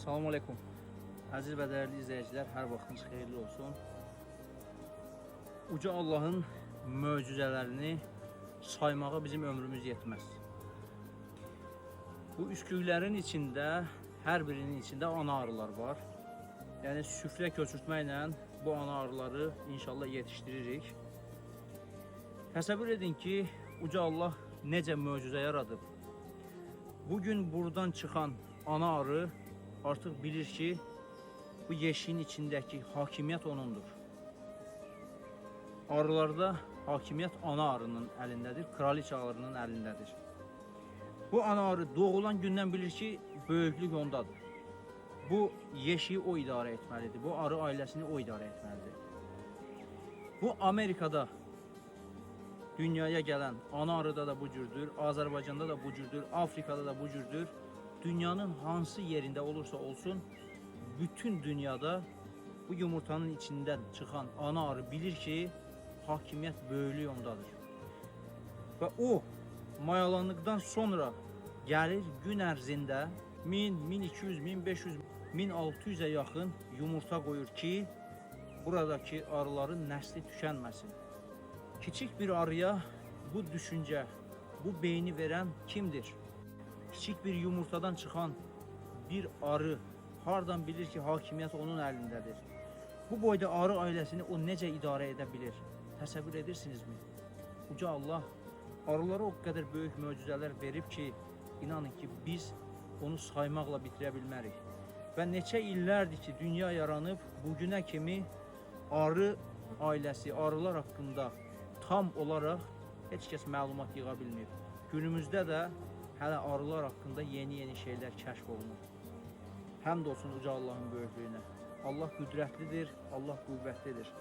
Salam aleykum. Əziz və dəyərli izləyicilər, hər vaxtınız xeyirli olsun. Uca Allahın möcüzələrini saymağa bizim ömrümüz yetməz. Bu üsküklərin içində, hər birinin içində ana arılar var. Yəni süfrə köçürtməklə bu ana arıları inşallah yetişdiririk. Təsəvvür edin ki, Uca Allah necə möcüzə yaradıb. Bugün buradan çıxan ana arı artıq bilir ki, bu yeşiyin içindəki hakimiyyət onundur. Arılarda hakimiyyət ana arının əlindədir, kraliçə arının əlindədir. Bu ana arı doğulan gündən bilir ki, böyüklük ondadır. Bu yeşiyi o idarə etməlidir, bu arı ailəsini o idarə etməlidir. Bu Amerikada dünyaya gələn ana arıda da bu cürdür, Azərbaycanda da bu cürdür, Afrikada da bu cürdür. Dünyanın hansı yerində olursa olsun, bütün dünyada bu yumurtanın içindən çıxan ana arı bilir ki, hakimiyyət böyüklük ondadır. Və o, mayalandıqdan sonra gəlir gün ərzində 1000, 1200, 1500, 1600-ə yaxın yumurta qoyur ki, buradakı arıların nəsli tükənməsin. Kiçik bir arıya bu düşüncə, bu beyni verən kimdir? Kiçik bir yumurtadan çıxan bir arı hardan bilir ki, hakimiyyət onun əlindədir? Bu boyda arı ailəsini o necə idarə edə bilir? Təsəvvür edirsinizmi? Uca Allah arılara o qədər böyük möcüzələr verib ki, inanın ki, biz onu saymaqla bitirə bilmərik. Və neçə illərdir ki, dünya yaranıb, bugünə kimi arı ailəsi, arılar haqqında tam olaraq heç kəs məlumat yığa bilmir. Günümüzdə də hələ arılar haqqında yeni şeylər kəşf olunur. Həmd olsun Uca Allahın böyüklüyünə. Allah qüdrətlidir, Allah qüvvətlidir.